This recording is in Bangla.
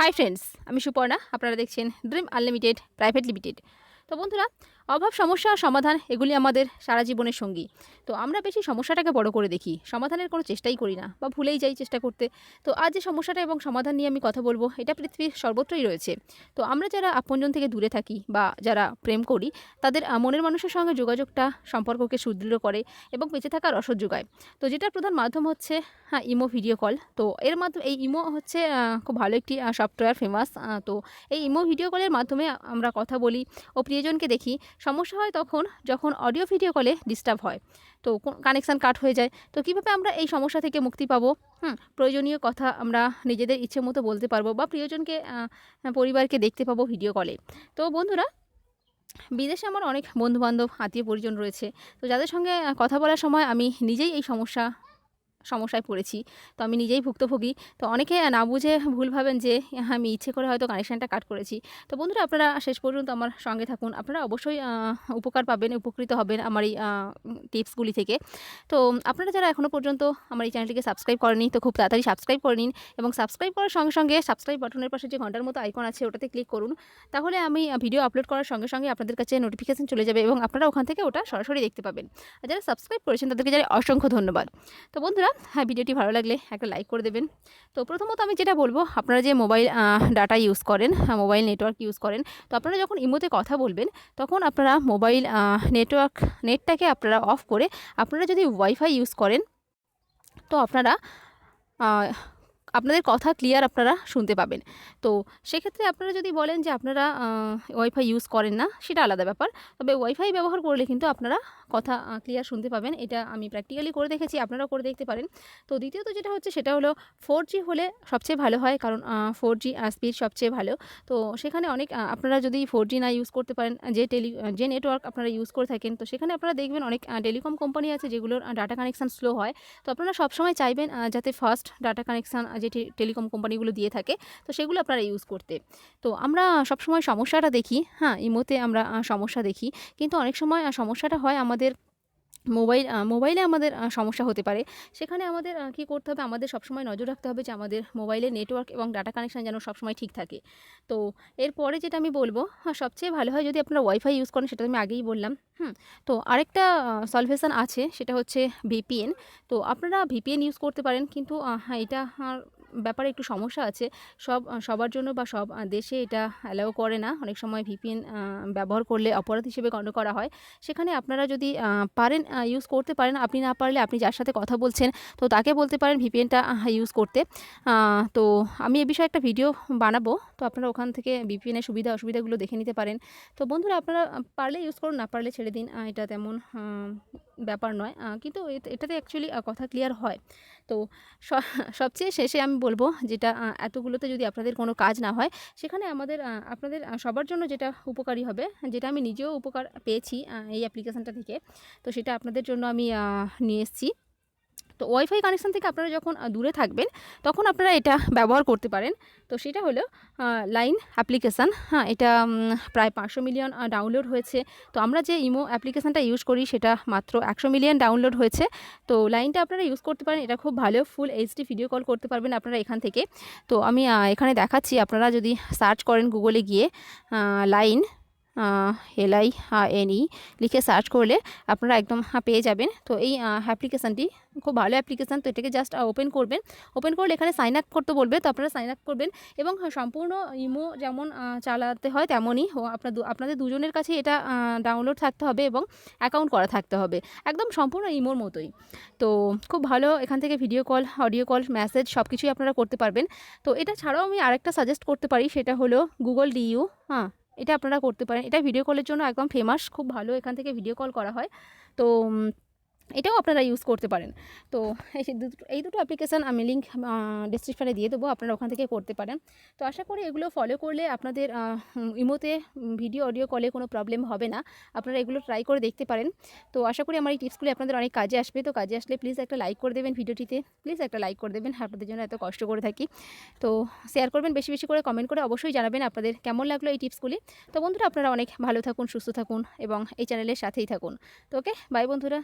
হাই ফ্রেন্ডস, আমি সুপর্ণা। আপনারা দেখছেন ড্রিম আনলিমিটেড প্রাইভেট লিমিটেড। তো বন্ধুরা, অভাব, সমস্যা, সমাধান এগুলি আমাদের সারা জীবনের সঙ্গী। তো আমরা বেশি সমস্যাটাকে বড় করে দেখি, সমাধানের কোনো চেষ্টাই করি না বা ভুলেই যাই চেষ্টা করতে। তো আজ যে সমস্যাটা এবং সমাধান নিয়ে আমি কথা বলবো, এটা পৃথিবীর সর্বত্রই রয়েছে। তো আমরা যারা আপনজন থেকে দূরে থাকি বা যারা প্রেম করি, তাদের মনের মানুষের সঙ্গে যোগাযোগটা সম্পর্ককে সুদৃঢ় করে এবং বেঁচে থাকার রসদ যোগায়। তো যেটার প্রধান মাধ্যম হচ্ছে ইমো ভিডিও কল। তো এর মাধ্যমে এই ইমো হচ্ছে খুব ভালো একটি সফটওয়্যার, ফেমাস। তো এই ইমো ভিডিও কলের মাধ্যমে আমরা কথা বলি ও প্রিয়জনকে দেখি। সমস্যা হয় তখন যখন অডিও ভিডিও কলে ডিস্টার্ব হয়, তো কানেকশান কাট হয়ে যায়। তো কীভাবে আমরা এই সমস্যা থেকে মুক্তি পাবো? প্রয়োজনীয় কথা আমরা নিজেদের ইচ্ছে মতো বলতে পারবো বা প্রিয়জনকে, পরিবারকে দেখতে পাবো ভিডিও কলে। তো বন্ধুরা, বিদেশে আমার অনেক বন্ধুবান্ধব, আত্মীয় পরিজন রয়েছে। তো যাদের সঙ্গে কথা বলার সময় আমি নিজেই এই সমস্যায় পড়েছি। তো আমি নিজেই ভুক্তভোগী। তো অনেকে না বুঝে ভুল ভাবেন যে আমি ইচ্ছে করে হয়তো কানেকশানটা কাট করেছি। তো বন্ধুরা, আপনারা শেষ পর্যন্ত আমার সঙ্গে থাকুন। আপনারা অবশ্যই উপকার পাবেন, উপকৃত হবেন আমার এই টিপসগুলি থেকে। তো আপনারা যারা এখনও পর্যন্ত আমার এই চ্যানেলটিকে সাবস্ক্রাইব করেনি, তো খুব তাড়াতাড়ি সাবস্ক্রাইব করে নিন এবং সাবস্ক্রাইব করার সঙ্গে সঙ্গে সাবস্ক্রাইব বাটনের পাশে যে ঘন্টার মতো আইকন আছে ওটাতে ক্লিক করুন। তাহলে আমি ভিডিও আপলোড করার সঙ্গে সঙ্গে আপনাদের কাছে নোটিফিকেশন চলে যাবে এবং আপনারা ওখান থেকে ওটা সরাসরি দেখতে পাবেন। আর যারা সাবস্ক্রাইব করেছেন তাদেরকে জানাই অসংখ্য ধন্যবাদ। তো বন্ধুরা, ভিডিওটি ভালো লাগলে একটা লাইক করে দেবেন। তো প্রথমত আমি যেটা বলবো, আপনারা যে মোবাইল ডাটা ইউজ করেন, মোবাইল নেটওয়ার্ক ইউজ করেন, তো আপনারা যখন ইমোতে কথা বলবেন তখন আপনারা মোবাইল নেটটাকে আপনারা অফ করে, আপনারা যদি ওয়াইফাই ইউজ করেন তো আপনারা আপনাদের কথা ক্লিয়ার আপনারা শুনতে পাবেন। তো সেক্ষেত্রে আপনারা যদি বলেন যে আপনারা ওয়াইফাই ইউজ করেন না, সেটা আলাদা ব্যাপার। তবে ওয়াইফাই ব্যবহার করলে কিন্তু আপনারা কথা ক্লিয়ার শুনতে পাবেন। এটা আমি প্র্যাকটিক্যালি করে দেখেছি, আপনারাও করে দেখতে পারেন। তো দ্বিতীয়ত যেটা হচ্ছে সেটা হলো 4G হলে সবচেয়ে ভালো হয়, কারণ 4G স্পিড সবচেয়ে ভালো। তো সেখানে অনেক আপনারা যদি 4G না ইউজ করতে পারেন, যে নেটওয়ার্ক আপনারা ইউজ করে থাকেন, তো সেখানে আপনারা দেখবেন অনেক টেলিকম কোম্পানি আছে যেগুলোর ডাটা কানেকশান স্লো হয়। তো আপনারা সবসময় চাইবেন যাতে ফাস্ট ডাটা কানেকশান যে টেলিকম কোম্পানিগুলো দিয়ে থাকে, তো সেগুলো আপনারা ইউজ করতে। তো আমরা সবসময় সমস্যাটা দেখি, ইমোতে আমরা সমস্যা দেখি, কিন্তু অনেক সময় সমস্যাটা হয় আমাদের মোবাইলে আমাদের সমস্যা হতে পারে। সেখানে আমাদের কী করতে হবে, আমাদের সবসময় নজর রাখতে হবে যে আমাদের মোবাইলের নেটওয়ার্ক এবং ডাটা কানেকশান যেন সবসময় ঠিক থাকে। তো এরপরে যেটা আমি বলবো, সবচেয়ে ভালো হয় যদি আপনারা ওয়াইফাই ইউজ করেন, সেটা তো আমি আগেই বললাম। তো আরেকটা সলভেশন আছে, সেটা হচ্ছে ভিপিএন। তো আপনারা ভিপিএন ইউজ করতে পারেন, কিন্তু এটা ব্যাপারে একটু সমস্যা আছে। সবার জন্য বা সব দেশে এটা অ্যালাউ করে না। অনেক সময় ভিপিএন ব্যবহার করলে অপরাধ হিসেবে গণ্য করা হয়। সেখানে আপনারা যদি পারেন ইউজ করতে পারেন। আপনি না পারলে আপনি যার সাথে কথা বলছেন, তো তাকে বলতে পারেন ভিপিএনটা ইউজ করতে। তো আমি এ বিষয়ে একটা ভিডিও বানাবো, তো আপনারা ওখান থেকে ভিপিএনের সুবিধা অসুবিধাগুলো দেখে নিতে পারেন। তো বন্ধুরা, আপনারা পারলে ইউজ করুন, না পারলে ছেড়ে দিন। এটা তেমন ব্যাপার নয়, কিন্তু এটাতে অ্যাকচুয়ালি কথা ক্লিয়ার হয়। তো সবচেয়ে শেষে আমি বলবো, যেটা এতগুলোতে যদি আপনাদের কোনো কাজ না হয়, সেখানে আপনাদের সবার জন্য যেটা উপকারী হবে, যেটা আমি নিজেও উপকার পেয়েছি এই অ্যাপ্লিকেশানটা থেকে, তো সেটা আপনাদের জন্য আমি নিয়ে এসেছি। তো ওয়াইফাই কানেকশান থেকে আপনারা যখন দূরে থাকবেন, তখন আপনারা এটা ব্যবহার করতে পারেন। তো সেটা হলো লাইন অ্যাপ্লিকেশান। এটা প্রায় 500 মিলিয়ন ডাউনলোড হয়েছে। তো আমরা যে ইমো অ্যাপ্লিকেশানটা ইউজ করি, সেটা মাত্র 100 মিলিয়ন ডাউনলোড হয়েছে। তো লাইনটা আপনারা ইউজ করতে পারেন, এটা খুব ভালো, ফুল এইচডি ভিডিও কল করতে পারবেন আপনারা এখান থেকে। তো আমি এখানে দেখাচ্ছি, আপনারা যদি সার্চ করেন গুগলে গিয়ে লাইন, LINE লিখে সার্চ করলে আপনারা একদম পেয়ে যাবেন। তো এই অ্যাপ্লিকেশানটি খুব ভালো অ্যাপ্লিকেশান। তো এটাকে জাস্ট ওপেন করবেন। ওপেন করলে এখানে সাইন আপ করতে বলবে, তো আপনারা সাইন আপ করবেন এবং সম্পূর্ণ ইমো যেমন চালাতে হয় তেমনই আপনাদের দুজনের কাছে এটা ডাউনলোড থাকতে হবে এবং অ্যাকাউন্ট করা থাকতে হবে, একদম সম্পূর্ণ ইমোর মতোই। তো খুব ভালো, এখান থেকে video call, audio call, message সব কিছুই আপনারা করতে পারবেন। তো এটা ছাড়াও আমি আরেকটা সাজেস্ট করতে পারি, সেটা হলো গুগল ডিইউ। এটা আপনারা করতে পারেন। এটা ভিডিও কলের জন্য একদম ফেমাস, খুব ভালো, এখান থেকে ভিডিও কল করা হয়। তো এটাও আপনারা ইউজ করতে পারেন। তো এই দুটো অ্যাপ্লিকেশান আমি লিঙ্ক ডেসক্রিপশানে দিয়ে দেবো, আপনারা ওখান থেকে করতে পারেন। তো আশা করি এগুলো ফলো করলে আপনাদের ইমোতে ভিডিও অডিও কলে কোনো প্রবলেম হবে না। আপনারা এগুলো ট্রাই করে দেখতে পারেন। তো আশা করি আমার এই টিপসগুলি আপনাদের অনেক কাজে আসবে। তো কাজে আসলে প্লিজ একটা লাইক করে দেবেন ভিডিওটিতে, প্লিজ একটা লাইক করে দেবেন, আপনাদের জন্য এত কষ্ট করে থাকি। তো শেয়ার করবেন, বেশি বেশি করে কমেন্ট করে অবশ্যই জানাবেন আপনাদের কেমন লাগলো এই টিপসগুলি। তো বন্ধুরা, আপনারা অনেক ভালো থাকুন, সুস্থ থাকুন এবং এই চ্যানেলের সাথেই থাকুন। তো ওকে, বাই বন্ধুরা।